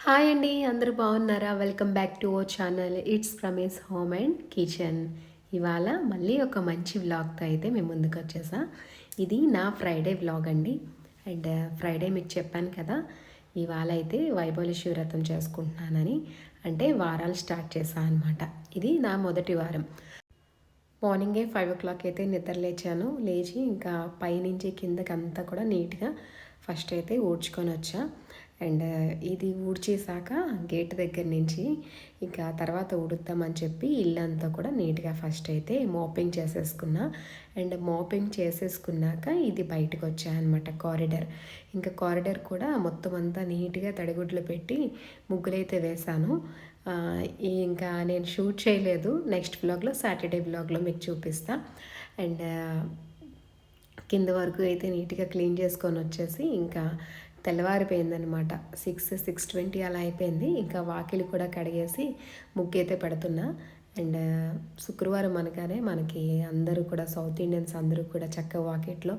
Hi అండి, అందరూ బాగున్నారా? Welcome back to our channel. It's ప్రమీస్ హోమ్ అండ్ కిచెన్. ఇవాళ మళ్ళీ ఒక మంచి వ్లాగ్తో అయితే మేము ముందుకు వచ్చేసా. ఇది నా ఫ్రైడే వ్లాగ్ అండి. అండ్ ఫ్రైడే మీకు చెప్పాను కదా, ఇవాళ అయితే వైభవ శివవ్రతం చేసుకుంటున్నానని. అంటే వారాలు స్టార్ట్ చేశాను అనమాట. ఇది నా మొదటి వారం. మార్నింగే 5 o'clock అయితే నిద్ర లేచాను. లేచి ఇంకా పైనుంచి కిందకి అంతా కూడా నీట్గా ఫస్ట్ అయితే ఊడ్చుకొని వచ్చా. అండ్ ఇది ఊడ్చేసాక గేట్ దగ్గర నుంచి ఇంకా తర్వాత ఊడుద్దామని చెప్పి ఇల్లంతా కూడా నీట్గా ఫస్ట్ అయితే మోపింగ్ చేసేసుకున్నా. అండ్ మోపింగ్ చేసేసుకున్నాక ఇది బయటకు వచ్చాయన్నమాట, కారిడార్. ఇంకా కారిడార్ కూడా మొత్తం అంతా నీట్గా తడిగుడ్లు పెట్టి ముగ్గులైతే వేశాను. ఇంకా నేను షూట్ చేయలేదు. నెక్స్ట్ వ్లాగ్లో, సాటర్డే వ్లాగ్లో మీకు చూపిస్తా. అండ్ కింద వరకు అయితే నీట్గా క్లీన్ చేసుకొని వచ్చేసి ఇంకా తెల్లవారిపోయిందనమాట. 6:20 అలా అయిపోయింది. ఇంకా వాకిలి కూడా కడిగేసి ముగ్గు అయితే పెడుతున్నా. అండ్ శుక్రవారం అనగానే మనకి అందరూ కూడా సౌత్ ఇండియన్స్ అందరూ కూడా చక్కగా వాకిట్లో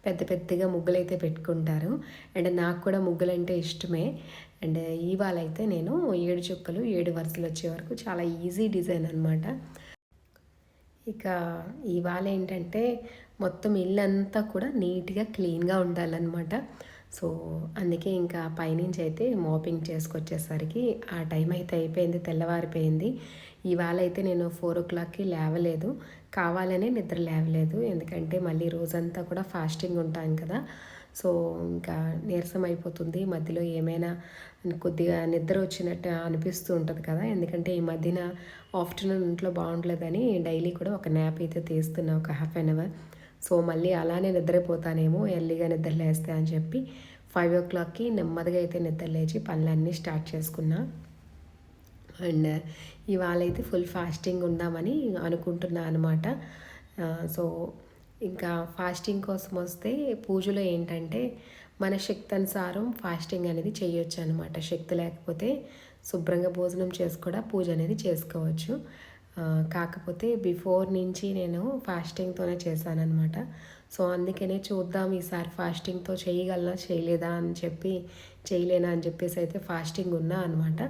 పెద్ద పెద్దగా ముగ్గులు అయితే పెట్టుకుంటారు. అండ్ నాకు కూడా ముగ్గులు అంటే ఇష్టమే. అండ్ ఇవాళ అయితే నేను 7 చుక్కలు 7 వరుసలు వచ్చే వరకు చాలా ఈజీ డిజైన్ అనమాట. ఇక ఇవాళ ఏంటంటే మొత్తం ఇల్లంతా కూడా నీట్గా క్లీన్గా ఉండాలన్నమాట. సో అందుకే ఇంకా పైనుంచి అయితే మోపింగ్ చేసుకొచ్చేసరికి ఆ టైం అయితే అయిపోయింది, తెల్లవారిపోయింది. ఇవాళ అయితే నేను 4 o'clockకి లేవలేదు. కావాలనే నిద్ర లేవలేదు, ఎందుకంటే మళ్ళీ రోజంతా కూడా ఫాస్టింగ్ ఉంటాను కదా. సో ఇంకా నీరసం అయిపోతుంది, మధ్యలో ఏమైనా కొద్దిగా నిద్ర వచ్చినట్టు అనిపిస్తూ ఉంటుంది కదా. ఎందుకంటే ఈ మధ్యన ఆఫ్టర్నూన్ ఇంట్లో బాగుండలేదని డైలీ కూడా ఒక న్యాప్ అయితే తీస్తున్నా, ఒక ½ hour. సో మళ్ళీ అలానే నిద్రపోతానేమో, ఎర్లీగా నిద్ర లేస్తే అని చెప్పి 5 o'clockకి నెమ్మదిగా అయితే నిద్ర లేచి పనులన్నీ స్టార్ట్ చేసుకున్నా. అండ్ ఇవాళ అయితే ఫుల్ ఫాస్టింగ్ ఉందామని అనుకుంటున్నా అనమాట. సో ఇంకా ఫాస్టింగ్ కోసం వస్తే పూజలో ఏంటంటే మన శక్తి అనుసారం ఫాస్టింగ్ అనేది చేయొచ్చు అనమాట. శక్తి లేకపోతే శుభ్రంగా భోజనం చేసి కూడా పూజ అనేది చేసుకోవచ్చు. కాకపోతే బిఫోర్ నుంచి నేను ఫాస్టింగ్తోనే చేశానన్నమాట. సో అందుకనే చూద్దాం ఈసారి ఫాస్టింగ్తో చేయగలనా చేయలేదా అని చెప్పి, చేయలేనా అని చెప్పేసి అయితే ఫాస్టింగ్ ఉన్నా అనమాట.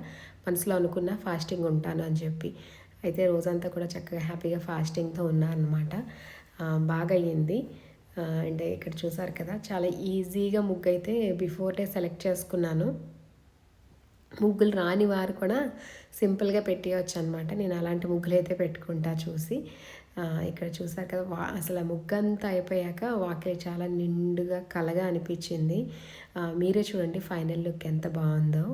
మనసులో అనుకున్నా ఫాస్టింగ్ ఉంటాను అని చెప్పి. అయితే రోజంతా కూడా చక్కగా హ్యాపీగా ఫాస్టింగ్తో ఉన్నా అనమాట. బాగా అయ్యింది. అండ్ ఇక్కడ చూసారు కదా, చాలా ఈజీగా ముగ్గు అయితే బిఫోర్ డే సెలెక్ట్ చేసుకున్నాను. ముగ్గులు రాని వారు కూడా సింపుల్గా పెట్టేయచ్చు అనమాట. నేను అలాంటి ముగ్గులు అయితే పెట్టుకుంటా చూసి. ఇక్కడ చూసారు కదా, అసలు ముగ్గు అంతా అయిపోయాక వాకిలి చాలా నిండుగా కలగా అనిపించింది. మీరే చూడండి ఫైనల్ లుక్ ఎంత బాగుందో.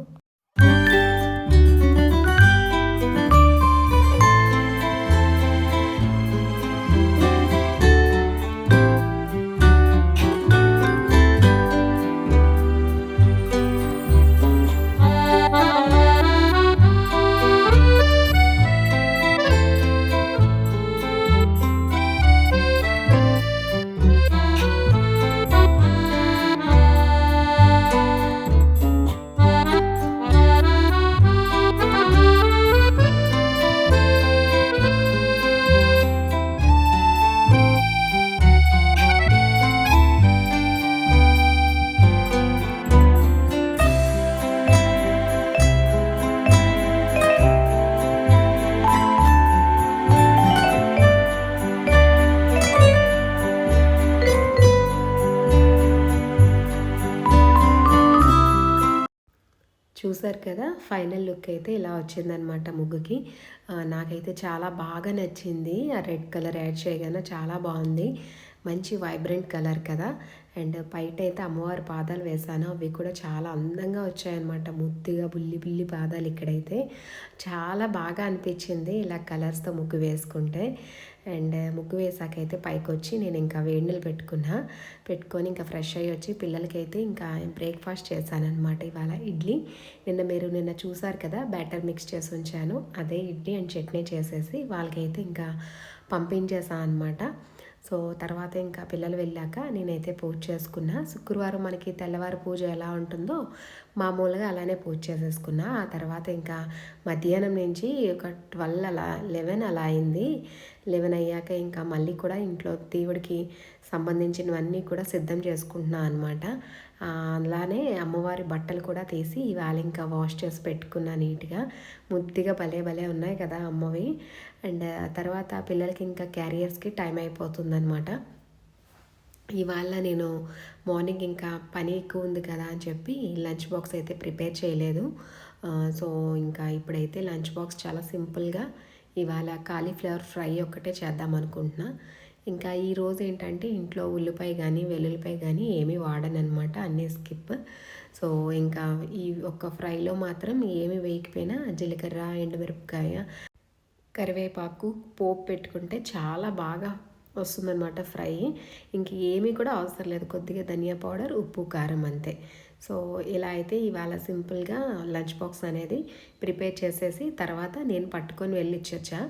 చూసారు కదా, ఫైనల్ లుక్ అయితే ఇలా వచ్చిందనమాట ముగ్గుకి. నాకైతే చాలా బాగా నచ్చింది. ఆ రెడ్ కలర్ యాడ్ చేయగానే చాలా బాగుంది. మంచి వైబ్రెంట్ కలర్ కదా. అండ్ బయట అయితే అమ్మవారి పాదాలు వేశాను, అవి కూడా చాలా అందంగా వచ్చాయన్నమాట. ముద్దుగా బుల్లి బుల్లి పాదాలు. ఇక్కడైతే చాలా బాగా అనిపించింది ఇలా కలర్స్తో ముగ్గు వేసుకుంటే. అండ్ ముగ్గు వేసాకైతే పైకి వచ్చి నేను ఇంకా వేడినీళ్ళు పెట్టుకొని ఇంకా ఫ్రెష్ అయ్యి వచ్చి పిల్లలకైతే ఇంకా బ్రేక్ఫాస్ట్ చేశానమాట. ఇవాళ ఇడ్లీ. నిన్న చూసారు కదా, బ్యాటర్ మిక్స్ చేసి ఉంచాను, అదే ఇడ్లీ అండ్ చట్నీ చేసేసి వాళ్ళకైతే ఇంకా పంపించేసాను అనమాట. సో తర్వాత ఇంకా పిల్లలు వెళ్ళాక నేనైతే పూజ చేసుకున్నా. శుక్రవారం మనకి తెల్లవారు పూజ ఎలా ఉంటుందో మామూలుగా అలానే పూజ చేసేసుకున్నా. ఆ తర్వాత ఇంకా మధ్యాహ్నం నుంచి ఒక 11 అలా అయింది. 11 అయ్యాక ఇంకా మళ్ళీ కూడా ఇంట్లో దేవుడికి సంబంధించినవన్నీ కూడా సిద్ధం చేసుకుంటున్నాను అనమాట. అలానే అమ్మవారి బట్టలు కూడా తీసి ఇవాళ ఇంకా వాష్ చేసి పెట్టుకున్నా నీట్గా. ముద్దుగా భలే భలే ఉన్నాయి కదా అమ్మవి. అండ్ తర్వాత పిల్లలకి ఇంకా క్యారియర్స్కి టైం అయిపోతుందనమాట. ఇవాళ నేను మార్నింగ్ ఇంకా పని ఎక్కువ ఉంది కదా అని చెప్పి లంచ్ బాక్స్ అయితే ప్రిపేర్ చేయలేదు. సో ఇంకా ఇప్పుడైతే లంచ్ బాక్స్ చాలా సింపుల్గా ఇవాళ కాలీఫ్లవర్ ఫ్రై ఒక్కటే చేద్దాం అనుకుంటున్నా. ఇంకా ఈరోజు ఏంటంటే ఇంట్లో ఉల్లిపాయ కానీ వెల్లుల్లిపాయ కానీ ఏమీ వాడనమాట, అన్నీ స్కిప్. సో ఇంకా ఈ ఒక్క ఫ్రైలో మాత్రం ఏమి వేయకపోయినా జీలకర్ర, ఎండుమిరపకాయ, కరివేపాకు పోపు పెట్టుకుంటే చాలా బాగా వస్తుందన్నమాట ఫ్రై. ఇంక ఏమీ కూడా అవసరం లేదు, కొద్దిగా ధనియా పౌడర్, ఉప్పు, కారం అంతే. సో ఇలా అయితే ఇవాళ సింపుల్గా లంచ్ బాక్స్ అనేది ప్రిపేర్ చేసేసి తర్వాత నేను పట్టుకొని వెళ్ళి ఇచ్చొచ్చా.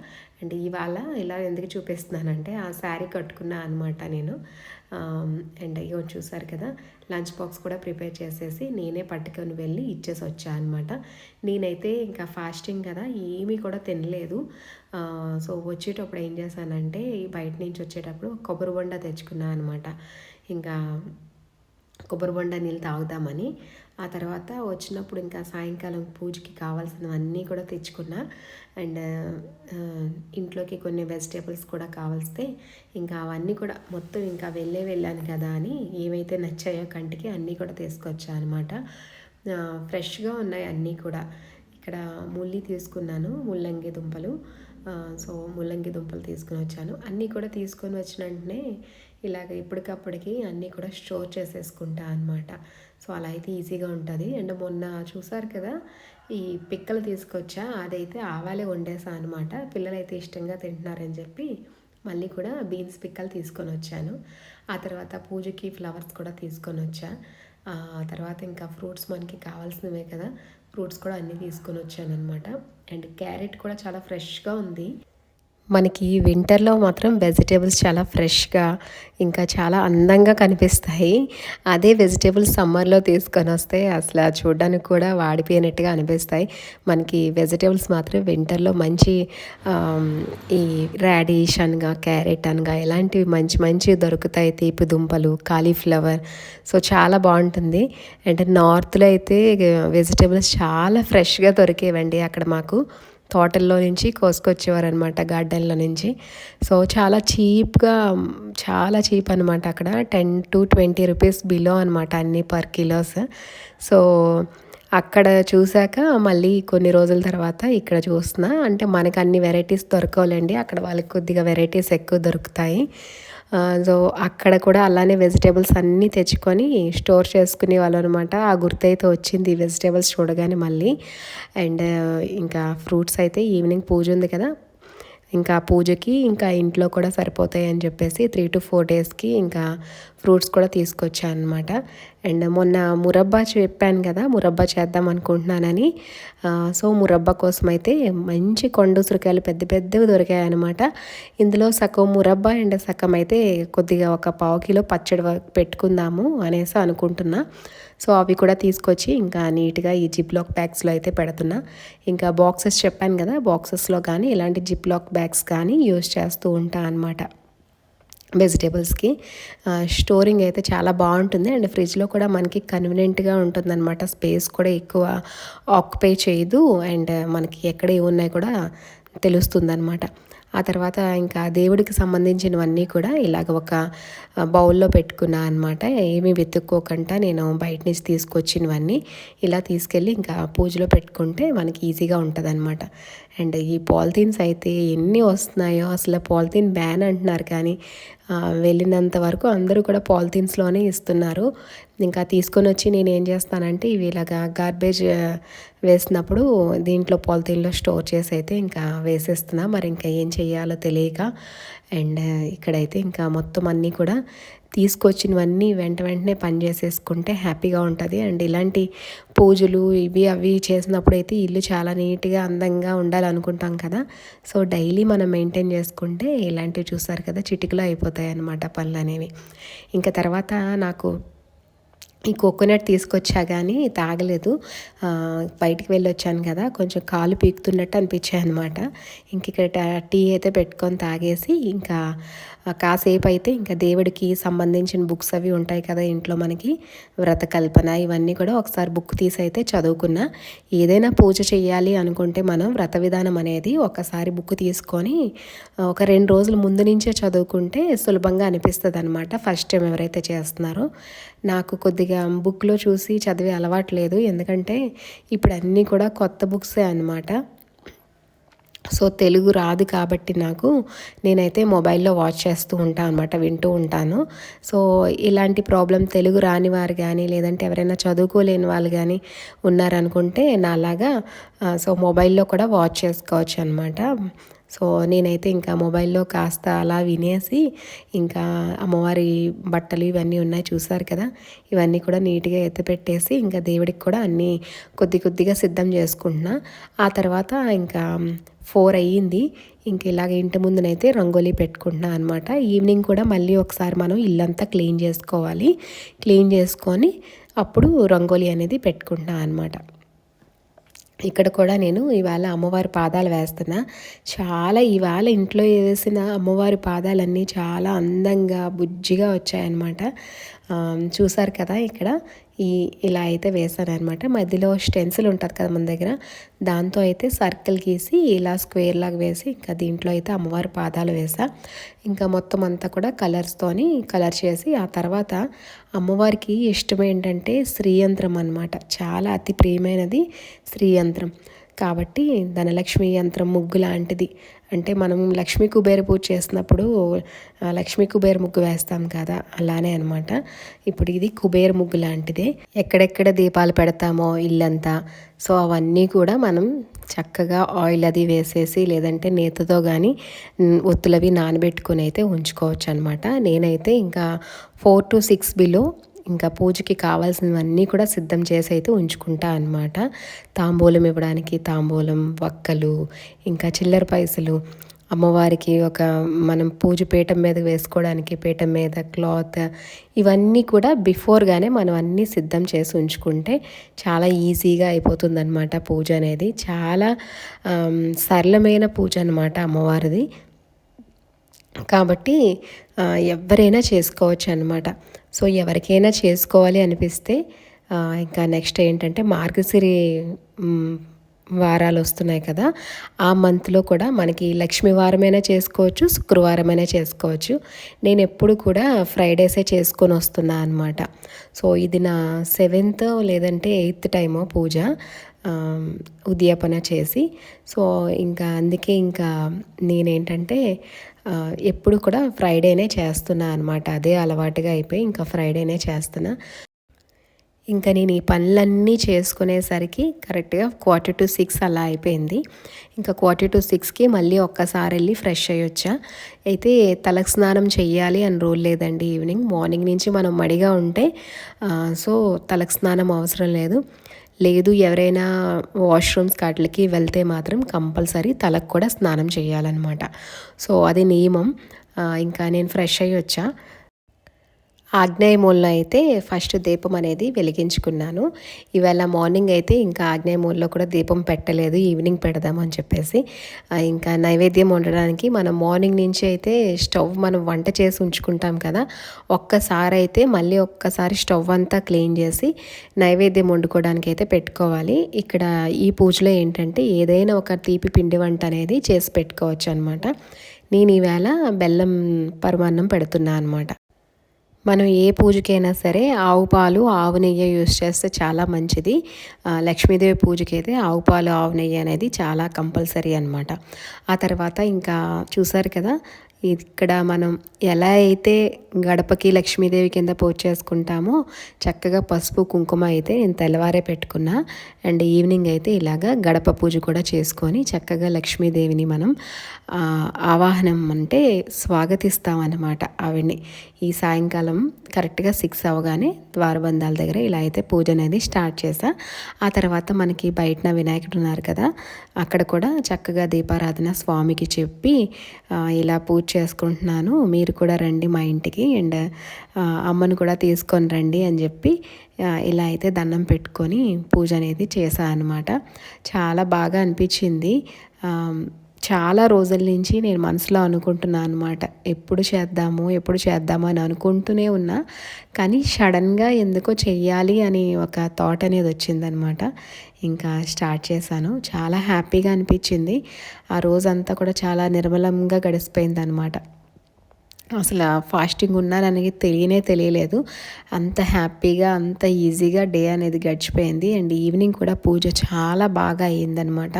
అండ్ ఇవాళ ఇలా ఎందుకు చూపిస్తున్నానంటే ఆ శారీ కట్టుకున్నా అనమాట నేను. అండ్ ఇగో చూసారు కదా, లంచ్ బాక్స్ కూడా ప్రిపేర్ చేసేసి నేనే పట్టుకొని వెళ్ళి ఇచ్చేసి వచ్చా అనమాట. నేనైతే ఇంకా ఫాస్టింగ్ కదా, ఏమీ కూడా తినలేదు. సో వచ్చేటప్పుడు ఏం చేశానంటే బయట నుంచి వచ్చేటప్పుడు కొబ్బరి బొండ తెచ్చుకున్నా అనమాట. ఇంకా కొబ్బరి బొండ నీళ్ళు తాగుదామని. ఆ తర్వాత వచ్చినప్పుడు ఇంకా సాయంకాలం పూజకి కావాల్సినవన్నీ కూడా తెచ్చుకున్నా. అండ్ ఇంట్లోకి కొన్ని వెజిటేబుల్స్ కూడా కావాల్స్తే ఇంకా అవన్నీ కూడా మొత్తం ఇంకా వెళ్ళాను కదా అని ఏవైతే నచ్చాయో కంటికి అన్నీ కూడా తీసుకొచ్చా అనమాట. ఫ్రెష్గా ఉన్నాయి అన్నీ కూడా. ఇక్కడ ముల్లి తీసుకున్నాను, ముల్లంగి దుంపలు. సో ముల్లంగి దుంపలు తీసుకుని వచ్చాను. అన్నీ కూడా తీసుకొని వచ్చిన వెంటనే ఇలాగ ఇప్పటికప్పటికి అన్నీ కూడా స్టోర్ చేసేసుకుంటా అనమాట. సో అలా అయితే ఈజీగా ఉంటుంది. అండ్ మొన్న చూసారు కదా ఈ పిక్కలు తీసుకొచ్చా, అదైతే ఆవాలే వండేసా అనమాట. పిల్లలైతే ఇష్టంగా తింటున్నారని చెప్పి మళ్ళీ కూడా బీన్స్ పిక్కలు తీసుకొని వచ్చాను. ఆ తర్వాత పూజకి ఫ్లవర్స్ కూడా తీసుకొని వచ్చా. తర్వాత ఇంకా ఫ్రూట్స్ మనకి కావాల్సినవే కదా, ఫ్రూట్స్ కూడా అన్నీ తీసుకొని వచ్చాను అనమాట. అండ్ క్యారెట్ కూడా చాలా ఫ్రెష్గా ఉంది. మనకి వింటర్లో మాత్రం వెజిటేబుల్స్ చాలా ఫ్రెష్గా ఇంకా చాలా అందంగా కనిపిస్తాయి. అదే వెజిటేబుల్స్ సమ్మర్లో తీసుకొని వస్తే అసలు చూడడానికి కూడా వాడిపోయినట్టుగా అనిపిస్తాయి. మనకి వెజిటేబుల్స్ మాత్రం వింటర్లో మంచి ఈ రాడిష్ అనగా, క్యారెట్ అనగా ఇలాంటివి మంచి మంచివి దొరుకుతాయి. తీపి దుంపలు, కాలీఫ్లవర్, సో చాలా బాగుంటుంది. అండ్ నార్త్లో అయితే వెజిటేబుల్స్ చాలా ఫ్రెష్గా దొరికేవండి. అక్కడ మాకు తోటల్లో నుంచి కోసుకొచ్చేవారు అనమాట, గార్డెన్లో నుంచి. సో చాలా చీప్గా, చాలా చీప్ అనమాట. అక్కడ 10 to 20 రూపీస్ బిలో అనమాట అన్నీ పర్ కిలోస్. సో అక్కడ చూశాక మళ్ళీ కొన్ని రోజుల తర్వాత ఇక్కడ చూస్తున్నా. అంటే మనకు అన్ని వెరైటీస్ దొరకవులేండి, అక్కడ వాళ్ళకి కొద్దిగా వెరైటీస్ ఎక్కువ దొరుకుతాయి. సో అక్కడ కూడా అలానే వెజిటేబుల్స్ అన్నీ తెచ్చుకొని స్టోర్ చేసుకునే వాళ్ళు అనమాట. ఆ గుర్తయితే వచ్చింది ఈ వెజిటేబుల్స్ చూడగానే మళ్ళీ. అండ్ ఇంకా ఫ్రూట్స్ అయితే ఈవినింగ్ పూజ ఉంది కదా, ఇంకా పూజకి ఇంకా ఇంట్లో కూడా సరిపోతాయి అని చెప్పేసి 3 to 4 డేస్కి ఇంకా ఫ్రూట్స్ కూడా తీసుకొచ్చాను అనమాట. అండ్ మొన్న మురబ్బా చెప్పాను కదా, మురబ్బా చేద్దాం అనుకుంటున్నానని. సో మురబ్బా కోసం అయితే మంచి కొండుసురికాయలు పెద్ద పెద్దవి దొరికాయి అనమాట. ఇందులో సగం మురబ్బా అండ్ సగం అయితే కొద్దిగా ఒక 1/2 కిలో పచ్చడి పెట్టుకుందాము అనేసి అనుకుంటున్నా. సో అవి కూడా తీసుకొచ్చి ఇంకా నీట్గా ఈ జిప్లాక్ బ్యాగ్స్లో అయితే పెడుతున్నా. ఇంకా బాక్సెస్ చెప్పాను కదా, బాక్సెస్లో కానీ ఇలాంటి జిప్లాక్ బ్యాగ్స్ కానీ యూస్ చేస్తూ ఉంటా అనమాట వెజిటేబుల్స్కి. స్టోరింగ్ అయితే చాలా బాగుంటుంది. అండ్ ఫ్రిడ్జ్లో కూడా మనకి కన్వీనియంట్గా ఉంటుందన్నమాట. స్పేస్ కూడా ఎక్కువ ఆక్యుపై చేయదు. అండ్ మనకి ఎక్కడ ఏమున్నాయి కూడా తెలుస్తుందన్నమాట. ఆ తర్వాత ఇంకా దేవుడికి సంబంధించినవన్నీ కూడా ఇలాగ ఒక బౌల్లో పెట్టుకున్నా అనమాట. ఏమీ వెతుక్కోకుండా నేను బయట నుంచి తీసుకొచ్చినవన్నీ ఇలా తీసుకెళ్ళి ఇంకా పూజలో పెట్టుకుంటే మనకి ఈజీగా ఉంటుంది అనమాట. అండ్ ఈ పాలిథీన్స్ అయితే ఎన్ని వస్తున్నాయో, అసలు పాలిథీన్ బ్యాన్ అంటున్నారు కానీ వెళ్ళినంత వరకు అందరూ కూడా పాలిథీన్స్లోనే ఇస్తున్నారు. ఇంకా తీసుకొని వచ్చి నేను ఏం చేస్తానంటే ఇవి ఇలాగా గార్బేజ్ వేసినప్పుడు దీంట్లో పాలిథీన్లో స్టోర్ చేసి అయితే ఇంకా వేసేస్తున్నా. మరి ఇంకా ఏం చేయాలో తెలియక. అండ్ ఇక్కడైతే ఇంకా మొత్తం అన్నీ కూడా తీసుకొచ్చినవన్నీ వెంటనే పని చేసేసుకుంటే హ్యాపీగా ఉంటుంది. అండ్ ఇలాంటి పూజలు ఇవి అవి చేసినప్పుడు అయితే ఇల్లు చాలా నీట్గా అందంగా ఉండాలనుకుంటాం కదా. సో డైలీ మనం మెయింటైన్ చేసుకుంటే ఇలాంటివి చూస్తారు కదా చిటికలో అయిపోతాయి అన్నమాట పనులు అనేవి. ఇంకా తర్వాత నాకు ఈ కోకోనట్ తీసుకొచ్చా కానీ తాగలేదు. బయటికి వెళ్ళొచ్చాను కదా, కొంచెం కాలు పీకుతున్నట్టు అనిపించాయి అనమాట. ఇంక ఇక్కడ టీ అయితే పెట్టుకొని తాగేసి ఇంకా కాసేపు అయితే ఇంకా దేవుడికి సంబంధించిన బుక్స్ అవి ఉంటాయి కదా ఇంట్లో మనకి, వ్రతకల్పన ఇవన్నీ కూడా ఒకసారి బుక్ తీసి అయితే చదువుకున్నా. ఏదైనా పూజ చేయాలి అనుకుంటే మనం వ్రత విధానం అనేది ఒకసారి బుక్ తీసుకొని ఒక 2 రోజుల ముందు నుంచే చదువుకుంటే సులభంగా అనిపిస్తుంది అనమాట. ఫస్ట్ టైం ఎవరైతే చేస్తున్నారో, నాకు కొద్దిగా బుక్లో చూసి చదివే అలవాటు లేదు, ఎందుకంటే ఇప్పుడు అన్నీ కూడా కొత్త బుక్సే అనమాట. సో తెలుగు రాదు కాబట్టి నేనైతే మొబైల్లో వాచ్ చేస్తూ ఉంటాను అనమాట, వింటూ ఉంటాను. సో ఇలాంటి ప్రాబ్లం తెలుగు రాని వారు కానీ, లేదంటే ఎవరైనా చదువుకోలేని వాళ్ళు కానీ ఉన్నారనుకుంటే నాలాగా సో మొబైల్లో కూడా వాచ్ చేసుకోవచ్చు అనమాట. సో నేనైతే ఇంకా మొబైల్లో కాస్త అలా వినేసి ఇంకా అమ్మవారి బట్టలు ఇవన్నీ ఉన్నాయి చూసారు కదా, ఇవన్నీ కూడా నీట్గా ఎత్తిపెట్టేసి ఇంకా దేవుడికి కూడా అన్నీ కొద్దిగా సిద్ధం చేసుకుంటున్నా. ఆ తర్వాత ఇంకా 4 అయ్యింది. ఇంక ఇలాగ ఇంటి ముందునైతే రంగోలీ పెట్టుకుంటున్నా అనమాట. ఈవినింగ్ కూడా మళ్ళీ ఒకసారి మనం ఇల్లంతా క్లీన్ చేసుకోవాలి. క్లీన్ చేసుకొని అప్పుడు రంగోలీ అనేది పెట్టుకుంటున్నా అనమాట. ఇక్కడ కూడా నేను ఇవాళ అమ్మవారి పాదాలు వేస్తున్నా. చాలా ఇవాళ ఇంట్లో వేసిన అమ్మవారి పాదాలన్నీ చాలా అందంగా బుజ్జిగా వచ్చాయన్నమాట. చూసారు కదా ఇక్కడ ఇలా అయితే వేసాను అనమాట. మధ్యలో స్టెన్సిల్ ఉంటుంది కదా మన దగ్గర, దాంతో అయితే సర్కిల్ గీసి ఇలా స్క్వేర్ లాగా వేసి ఇంకా దీంట్లో అయితే అమ్మవారి పాదాలు వేసా. ఇంకా మొత్తం అంతా కూడా కలర్స్తోని కలర్ చేసి ఆ తర్వాత అమ్మవారికి ఇష్టం ఏంటంటే శ్రీయంత్రం అనమాట. చాలా అతి ప్రియమైనది శ్రీయంత్రం కాబట్టి ధనలక్ష్మి యంత్రం ముగ్గు లాంటిది. అంటే మనం లక్ష్మీ కుబేర పూజ చేసినప్పుడు లక్ష్మీ కుబేర ముగ్గు వేస్తాం కదా, అలానే అనమాట. ఇప్పుడు ఇది కుబేర ముగ్గు లాంటిదే. ఎక్కడెక్కడ దీపాలు పెడతామో ఇల్లంతా, సో అవన్నీ కూడా మనం చక్కగా ఆయిల్ అది వేసేసి లేదంటే నేతితో కానీ ఒత్తులవి నానబెట్టుకుని అయితే ఉంచుకోవచ్చు అనమాట. నేనైతే ఇంకా 4 to 6 బిలో ఇంకా పూజకి కావాల్సినవన్నీ కూడా సిద్ధం చేసి అయితే ఉంచుకుంటా అనమాట. తాంబూలం ఇవ్వడానికి తాంబూలం, వక్కలు, ఇంకా చిల్లర పైసలు, అమ్మవారికి మనం పూజ పీఠం మీద వేసుకోవడానికి పీఠం మీద క్లాత్, ఇవన్నీ కూడా బిఫోర్గానే మనం అన్నీ సిద్ధం చేసి ఉంచుకుంటే చాలా ఈజీగా అయిపోతుందన్నమాట. పూజ అనేది చాలా సరళమైన పూజ అనమాట అమ్మవారిది. కాబట్టి ఎవరైనా చేసుకోవచ్చు అనమాట. సో ఎవరికైనా చేసుకోవాలి అనిపిస్తే ఇంకా నెక్స్ట్ ఏంటంటే మార్గశిరి వారాలు వస్తున్నాయి కదా, ఆ మంత్లో కూడా మనకి లక్ష్మీవారమైనా చేసుకోవచ్చు, శుక్రవారమైనా చేసుకోవచ్చు. నేను ఎప్పుడు కూడా ఫ్రైడేసే చేసుకొని వస్తున్నా అనమాట. సో ఇది నా 7th లేదంటే 8th టైమో పూజ ఉద్యాపన చేసి. సో ఇంకా అందుకే ఇంకా నేనేంటంటే ఎప్పుడు కూడా ఫ్రైడేనే చేస్తున్నా అనమాట. అదే అలవాటుగా అయిపోయి ఇంకా ఫ్రైడేనే చేస్తున్నా. ఇంకా నేను ఈ పనులన్నీ చేసుకునేసరికి కరెక్ట్గా 5:45 అలా అయిపోయింది. ఇంకా 5:45కి మళ్ళీ ఒక్కసారి వెళ్ళి ఫ్రెష్ అయ్యొచ్చా. అయితే తలకు స్నానం చెయ్యాలి అని రూల్ లేదండి. మార్నింగ్ నుంచి మనం మడిగా ఉంటే సో తలకు స్నానం అవసరం లేదు. ఎవరైనా వాష్రూమ్స్ వాటికి వెళ్తే మాత్రం కంపల్సరీ తలకు కూడా స్నానం చేయాలన్నమాట. సో అది నియమం. ఇంకా నేను ఫ్రెష్ అయ్యి వచ్చా. ఆగ్నేయమూలలో అయితే ఫస్ట్ దీపం అనేది వెలిగించుకున్నాను. ఇవాళ మార్నింగ్ అయితే ఇంకా ఆగ్నేయమూలలో కూడా దీపం పెట్టలేదు, ఈవినింగ్ పెడదామని చెప్పేసి. ఇంకా నైవేద్యం వండడానికి మనం మార్నింగ్ నుంచి అయితే స్టవ్ మనం వంట చేసి ఉంచుకుంటాం కదా, మళ్ళీ ఒక్కసారి స్టవ్ అంతా క్లీన్ చేసి నైవేద్యం వండుకోవడానికి అయితే పెట్టుకోవాలి. ఇక్కడ ఈ పూజలో ఏంటంటే ఏదైనా ఒక తీపి పిండి వంట అనేది చేసి పెట్టుకోవచ్చు అనమాట. నేను ఈవేళ బెల్లం పరమాన్నం పెడుతున్నా అనమాట. మనం ఏ పూజకైనా సరే ఆవు పాలు ఆవు నెయ్యి యూస్ చేస్తే చాలా మంచిది. లక్ష్మీదేవి పూజకి అయితే ఆవు పాలు ఆవు నెయ్యి అనేది చాలా కంపల్సరీ అనమాట. ఆ తర్వాత ఇంకా చూసారు కదా, ఇక్కడ మనం ఎలా అయితే గడపకి లక్ష్మీదేవి కింద పూజ చేసుకుంటామో చక్కగా పసుపు కుంకుమ అయితే నేను తెల్లవారే పెట్టుకున్నా. అండ్ ఈవినింగ్ అయితే ఇలాగా గడప పూజ కూడా చేసుకొని చక్కగా లక్ష్మీదేవిని మనం ఆవాహనం అంటే స్వాగతిస్తామన్నమాట ఆవిడ్ని. ఈ సాయంకాలం కరెక్ట్గా 6 అవగానే ద్వారబంధాల దగ్గర ఇలా అయితే పూజ అనేది స్టార్ట్ చేశా. ఆ తర్వాత మనకి బయటన వినాయకుడు ఉన్నారు కదా, అక్కడ కూడా చక్కగా దీపారాధన స్వామికి చెప్పి ఇలా పూజ చేసుకుంటున్నాను, మీరు కూడా రండి మా ఇంటికి, అండ్ అమ్మను కూడా తీసుకొని రండి అని చెప్పి ఇలా అయితే దండం పెట్టుకొని పూజ అనేది చేశాను అనమాట. చాలా బాగా అనిపించింది. చాలా రోజుల నుంచి నేను మనసులో అనుకుంటున్నాను అనమాట, ఎప్పుడు చేద్దాము అని అనుకుంటూనే ఉన్నా, కానీ సడన్గా ఎందుకో చెయ్యాలి అని ఒక థాట్ అనేది వచ్చిందనమాట. ఇంకా స్టార్ట్ చేశాను. చాలా హ్యాపీగా అనిపించింది. ఆ రోజంతా కూడా చాలా నిర్మలంగా గడిచిపోయింది అనమాట. అసలు ఫాస్టింగ్ ఉన్నాననేది తెలియలేదు. అంత హ్యాపీగా, అంత ఈజీగా డే అనేది గడిచిపోయింది. అండ్ ఈవినింగ్ కూడా పూజ చాలా బాగా అయ్యిందనమాట.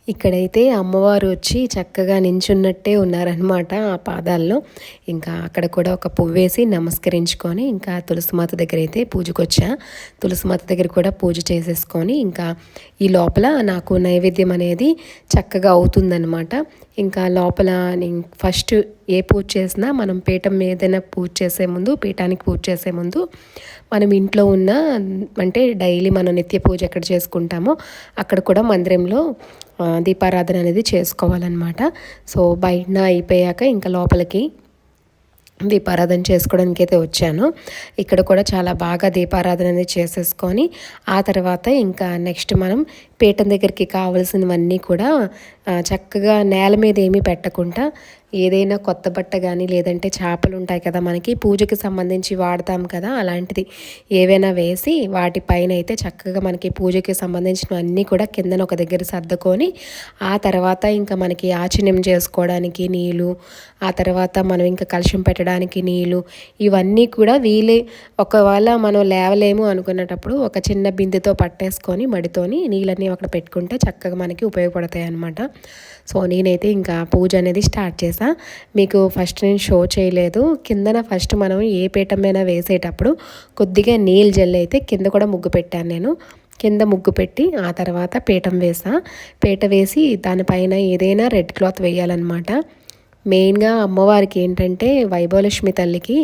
ఇక్కడైతే అమ్మవారు వచ్చి చక్కగా నించున్నట్టే ఉన్నారనమాట ఆ పాదాల్లో. ఇంకా అక్కడ కూడా ఒక పువ్వేసి నమస్కరించుకొని ఇంకా తులసిమాత దగ్గర అయితే పూజకు వచ్చా. తులసిమాత దగ్గర కూడా పూజ చేసేసుకొని ఇంకా ఈ లోపల నాకు నైవేద్యం అనేది చక్కగా అవుతుందన్నమాట. ఇంకా లోపల నేను ఫస్ట్ ఏ పూజ చేసినా మనం పీఠం ఏదైనా పీఠానికి పూజ చేసే ముందు మనం ఇంట్లో ఉన్న, అంటే డైలీ మనం నిత్య పూజ ఎక్కడ చేసుకుంటామో అక్కడ కూడా మందిరంలో దీపారాధన అనేది చేసుకోవాలన్నమాట. సో బయట అయిపోయాక ఇంకా లోపలికి దీపారాధన చేసుకోవడానికి అయితే వచ్చాను. ఇక్కడ కూడా చాలా బాగా దీపారాధన అనేది చేసేసుకొని ఆ తర్వాత ఇంకా నెక్స్ట్ మనం పీఠం దగ్గరికి కావాల్సినవన్నీ కూడా చక్కగా నేల మీద ఏమీ పెట్టకుండా ఏదైనా కొత్త బట్ట కానీ లేదంటే చేపలు ఉంటాయి కదా మనకి పూజకి సంబంధించి వాడతాం కదా, అలాంటిది ఏవైనా వేసి వాటిపైన అయితే చక్కగా మనకి పూజకి సంబంధించిన అన్నీ కూడా కిందన ఒక దగ్గర సర్దుకొని ఆ తర్వాత ఇంకా మనకి ఆచమనం చేసుకోవడానికి నీళ్ళు, ఆ తర్వాత మనం ఇంకా కలశం పెట్టడానికి నీళ్ళు, ఇవన్నీ కూడా ఒకవేళ మనం లేవలేము అనుకునేటప్పుడు ఒక చిన్న బిందెతో పట్టేసుకొని మడితోని నీళ్ళన్నీ అక్కడ పెట్టుకుంటే చక్కగా మనకి ఉపయోగపడతాయి అన్నమాట. సో నేనైతే ఇంకా పూజ అనేది స్టార్ట్ చేసా. మీకు ఫస్ట్ నేను షో చేయలేదు. కిందన ఫస్ట్ మనం ఏ పీఠం మీద వేసేటప్పుడు కొద్దిగా నీళ్ళు జల్లి అయితే కింద కూడా ముగ్గు పెట్టాను నేను. కింద ముగ్గు పెట్టి ఆ తర్వాత పీఠం వేసి దానిపైన ఏదైనా రెడ్ క్లాత్ వేయాలన్నమాట. మెయిన్గా అమ్మవారికి ఏంటంటే వైభవలక్ష్మి తల్లికి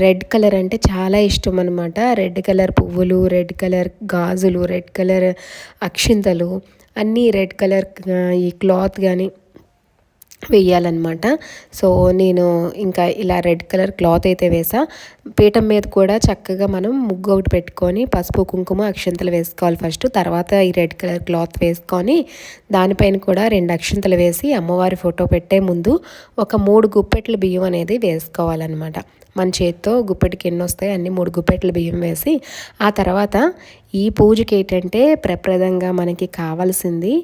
రెడ్ కలర్ అంటే చాలా ఇష్టం అనమాట. రెడ్ కలర్ పువ్వులు, రెడ్ కలర్ గాజులు, రెడ్ కలర్ అక్షింతలు అన్నీ రెడ్ కలర్ ఈ క్లాత్ కానీ వేయాలన్నమాట. సో నేను ఇంకా ఇలా రెడ్ కలర్ క్లాత్ అయితే వేసా. పీఠం మీద కూడా చక్కగా మనం ముగ్గు ఒకటి పెట్టుకొని పసుపు కుంకుమ అక్షంతలు వేసుకోవాలి ఫస్ట్. తర్వాత ఈ రెడ్ కలర్ క్లాత్ వేసుకొని దానిపైన కూడా 2 అక్షంతలు వేసి అమ్మవారి ఫోటో పెట్టే ముందు ఒక 3 గుప్పెట్లు బియ్యం అనేది వేసుకోవాలన్నమాట. మన చేతితో గుప్పెటికి ఎన్ని వస్తాయి అన్ని 3 గుప్పెట్లు బియ్యం వేసి ఆ తర్వాత ఈ పూజకి ఏంటంటే ప్రప్రదంగా మనకి కావాల్సింది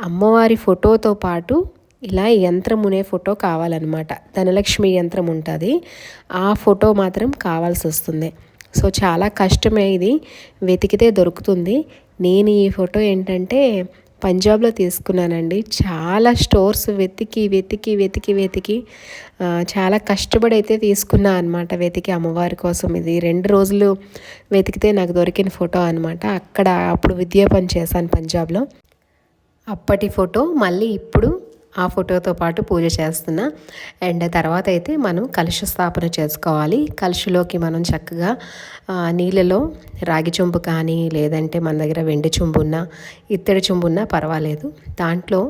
అమ్మవారి ఫోటోతో పాటు ఇలా యంత్రమునే ఫోటో కావాలన్నమాట. ధనలక్ష్మి యంత్రం ఉంటుంది, ఆ ఫోటో మాత్రం కావాల్సి వస్తుంది. సో చాలా కష్టమే, ఇది వెతికితే దొరుకుతుంది. నేను ఈ ఫోటో ఏంటంటే పంజాబ్లో తీసుకున్నానండి. చాలా స్టోర్స్ వెతికి చాలా కష్టపడి అయితే తీసుకున్నా అనమాట. వెతికి అమ్మవారి కోసం ఇది 2 రోజులు వెతికితే నాకు దొరికిన ఫోటో అనమాట. అప్పుడు విద్యాపని చేశాను పంజాబ్లో. అప్పటి ఫోటో మళ్ళీ ఇప్పుడు ఆ ఫోటోతో పాటు పూజ చేస్తున్నా. అండ్ తర్వాత అయితే మనం కలశ స్థాపన చేసుకోవాలి. కలశలోకి మనం చక్కగా నీళ్ళలో రాగి చెంబు కానీ లేదంటే మన దగ్గర వెండి చెంబు ఉన్నా ఇత్తడి చెంబు ఉన్నా పర్వాలేదు, దాంట్లో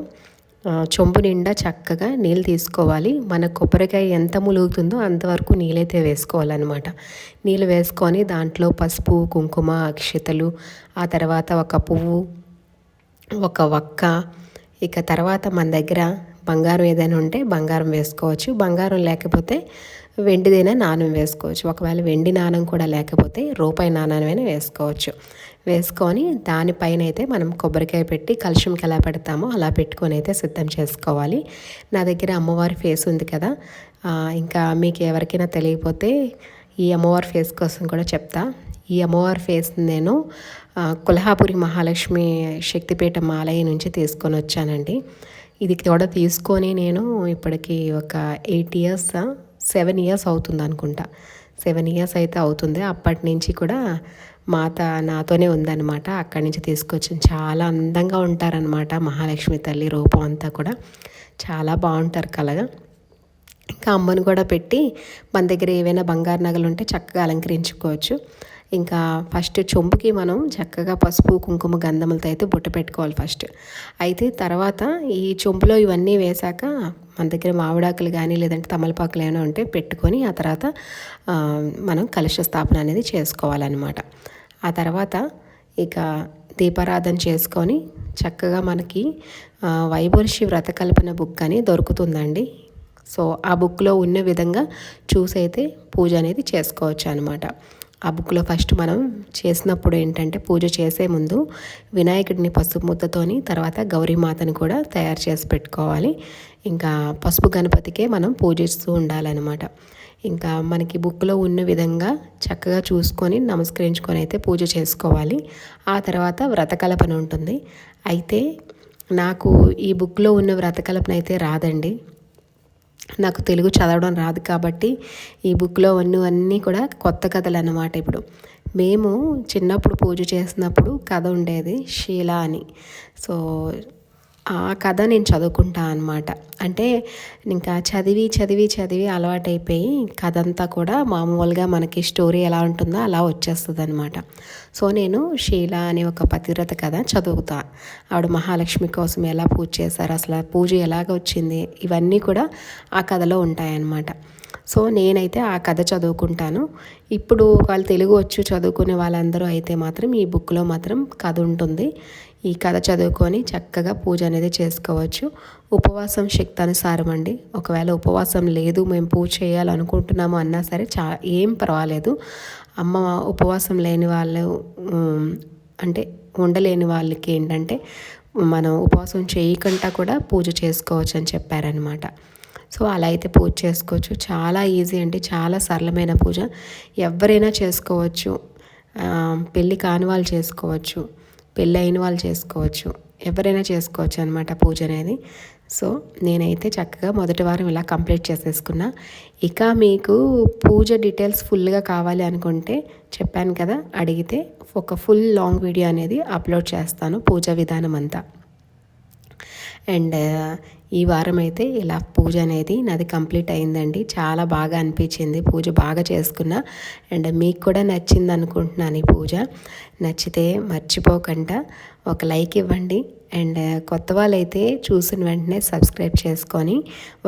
చెంబు నిండా చక్కగా నీళ్ళు తీసుకోవాలి. మన కొబ్బరికాయ ఎంత ములుగుతుందో అంతవరకు నీళ్ళైతే వేసుకోవాలన్నమాట. నీళ్ళు వేసుకొని దాంట్లో పసుపు కుంకుమ అక్షతలు, ఆ తర్వాత ఒక పువ్వు, ఒక వక్క, ఇక తర్వాత మన దగ్గర బంగారం ఏదైనా ఉంటే బంగారం వేసుకోవచ్చు. బంగారం లేకపోతే వెండిదైనా నాణం వేసుకోవచ్చు. ఒకవేళ వెండి నాణం కూడా లేకపోతే రూపాయి నాణ్యమైనా వేసుకోవచ్చు. వేసుకొని దానిపైన అయితే మనం కొబ్బరికాయ పెట్టి కలశంకి ఎలా పెడతామో అలా పెట్టుకొని అయితే సిద్ధం చేసుకోవాలి. నా దగ్గర అమ్మవారి ఫేస్ ఉంది కదా, ఇంకా మీకు ఎవరికైనా తెలియకపోతే ఈ అమ్మవారి ఫేస్ కోసం కూడా చెప్తా. ఈ అమ్మవారి ఫేస్ నేను కొల్హాపురి మహాలక్ష్మి శక్తిపీఠం ఆలయం నుంచి తీసుకొని వచ్చానండి. ఇది కూడా తీసుకొని నేను ఇప్పటికి ఒక 7 ఇయర్స్ అవుతుంది అనుకుంటా. 7 ఇయర్స్ అయితే అవుతుంది. అప్పటి నుంచి కూడా మాత నాతోనే ఉందన్నమాట. అక్కడి నుంచి తీసుకొచ్చాను. చాలా అందంగా ఉంటారనమాట మహాలక్ష్మి తల్లి రూపం అంతా కూడా చాలా బాగుంటారు కలగా. ఇంకా అమ్మను కూడా పెట్టి మన దగ్గర ఏవైనా బంగారు నగలు ఉంటే చక్కగా అలంకరించుకోవచ్చు. ఇంకా ఫస్ట్ చెంబుకి మనం చక్కగా పసుపు కుంకుమ గంధములతో అయితే బొట్టు పెట్టుకోవాలి ఫస్ట్. అయితే తర్వాత ఈ చెంబులో ఇవన్నీ వేశాక మన దగ్గర మామిడాకులు కానీ లేదంటే తమలపాకులు ఏమైనా ఉంటే పెట్టుకొని ఆ తర్వాత మనం కలశ స్థాపన అనేది చేసుకోవాలన్నమాట. ఆ తర్వాత ఇక దీపారాధన చేసుకొని చక్కగా మనకి వైభర్షి వ్రతకల్పన బుక్ అని దొరుకుతుందండి. సో ఆ బుక్లో ఉన్న విధంగా చూసైతే పూజ అనేది చేసుకోవచ్చు అనమాట. ఆ బుక్లో ఫస్ట్ మనం చేసినప్పుడు ఏంటంటే పూజ చేసే ముందు వినాయకుడిని పసుపు ముద్దతోని తర్వాత గౌరీమాతని కూడా తయారు చేసి పెట్టుకోవాలి. ఇంకా పసుపు గణపతికే మనం పూజిస్తూ ఉండాలన్నమాట. ఇంకా మనకి బుక్లో ఉన్న విధంగా చక్కగా చూసుకొని నమస్కరించుకొని అయితే పూజ చేసుకోవాలి. ఆ తర్వాత వ్రతకల్పన ఉంటుంది. అయితే నాకు ఈ బుక్లో ఉన్న వ్రతకల్పన అయితే రాదండి. నాకు తెలుగు చదవడం రాదు కాబట్టి ఈ బుక్లో ఉన్నవన్నీ కూడా కొత్త కథలు అన్నమాట. ఇప్పుడు మేము చిన్నప్పుడు పూజ చేసినప్పుడు కథ ఉండేది షీలా అని. సో ఆ కథ నేను చదువుకుంటా అనమాట. అంటే ఇంకా చదివి చదివి చదివి అలవాటైపోయి కథ అంతా కూడా మామూలుగా మనకి స్టోరీ ఎలా ఉంటుందో అలా వచ్చేస్తుంది అనమాట. సో నేను షీలా అనే ఒక పతివ్రత కథ చదువుతా. ఆవిడ మహాలక్ష్మి కోసం ఎలా పూజ చేశారు, అసలు పూజ ఎలాగ వచ్చింది, ఇవన్నీ కూడా ఆ కథలో ఉంటాయన్నమాట. సో నేనైతే ఆ కథ చదువుకుంటాను. ఇప్పుడు వాళ్ళు తెలుగు వచ్చు చదువుకునే వాళ్ళందరూ అయితే మాత్రం ఈ బుక్లో మాత్రం కథ ఉంటుంది. ఈ కథ చదువుకొని చక్కగా పూజ అనేది చేసుకోవచ్చు. ఉపవాసం శక్తి అనుసారం అండి. ఒకవేళ ఉపవాసం లేదు మేము పూజ చేయాలనుకుంటున్నాము అన్నా సరే ఏం పర్వాలేదు. అమ్మ ఉపవాసం లేని వాళ్ళు అంటే ఉండలేని వాళ్ళకి ఏంటంటే మనం ఉపవాసం చేయకుండా కూడా పూజ చేసుకోవచ్చు అని చెప్పారనమాట. సో అలా అయితే పూజ చేసుకోవచ్చు. చాలా ఈజీ అండి, చాలా సరళమైన పూజ. ఎవరైనా చేసుకోవచ్చు. పెళ్ళి కాని వాళ్ళు చేసుకోవచ్చు, పెళ్ళి అయిన వాళ్ళు చేసుకోవచ్చు, ఎవరైనా చేసుకోవచ్చు అనమాట పూజ అనేది. సో నేనైతే చక్కగా మొదటి వారం ఇలా కంప్లీట్ చేసేసుకున్నా. ఇక మీకు పూజ డీటెయిల్స్ ఫుల్గా కావాలి అనుకుంటే చెప్పాను కదా, అడిగితే ఒక ఫుల్ లాంగ్ వీడియో అనేది అప్లోడ్ చేస్తాను పూజ విధానం అంతా. అండ్ ఈ వారం అయితే ఇలా పూజ అనేది నాది కంప్లీట్ అయిందండి. చాలా బాగా అనిపించింది, పూజ బాగా చేసుకున్నా. అండ్ మీకు కూడా నచ్చింది అనుకుంటున్నాను ఈ పూజ. నచ్చితే మర్చిపోకుండా ఒక లైక్ ఇవ్వండి. అండ్ కొత్త వాళ్ళైతే చూసిన వెంటనే సబ్స్క్రైబ్ చేసుకొని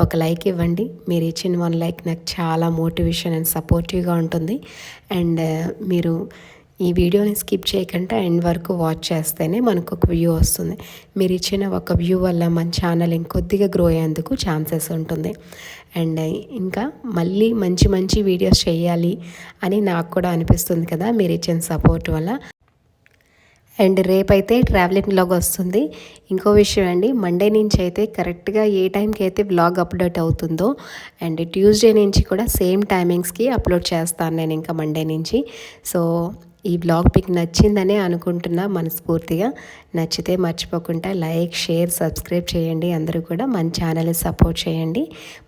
ఒక లైక్ ఇవ్వండి. మీరు ఇచ్చిన 1 లైక్ నాకు చాలా మోటివేషన్ అండ్ సపోర్టివ్గా ఉంటుంది. అండ్ మీరు ఈ వీడియోని స్కిప్ చేయకుండా ఎండ్ వరకు వాచ్ చేస్తేనే మనకు ఒక వ్యూ వస్తుంది. మీరు ఇచ్చిన ఒక వ్యూ వల్ల మన ఛానల్ ఇంకొద్దిగా గ్రో అయ్యేందుకు ఛాన్సెస్ ఉంటుంది. అండ్ ఇంకా మళ్ళీ మంచి మంచి వీడియోస్ చేయాలి అని నాకు కూడా అనిపిస్తుంది కదా మీరు ఇచ్చిన సపోర్ట్ వల్ల. అండ్ రేపైతే ట్రావెలింగ్ వ్లాగ్ వస్తుంది. ఇంకో విషయం అండి, మండే నుంచి అయితే కరెక్ట్గా ఏ టైంకి అయితే వ్లాగ్ అప్లోడ్ అవుతుందో అండ్ ట్యూస్డే నుంచి కూడా సేమ్ టైమింగ్స్కి అప్లోడ్ చేస్తాను నేను ఇంకా మండే నుంచి. సో ఈ బ్లాగ్ మీకు నచ్చిందనే అనుకుంటున్నా మనస్ఫూర్తిగా. నచ్చితే మర్చిపోకుండా లైక్, షేర్, సబ్స్క్రైబ్ చేయండి. అందరూ కూడా మన ఛానల్ని సపోర్ట్ చేయండి.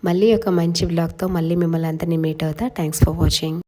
మళ్ళీ ఒక మంచి బ్లాగ్తో మళ్ళీ మిమ్మల్ని అందరినీ మీట్ అవుతా. Thanks for watching.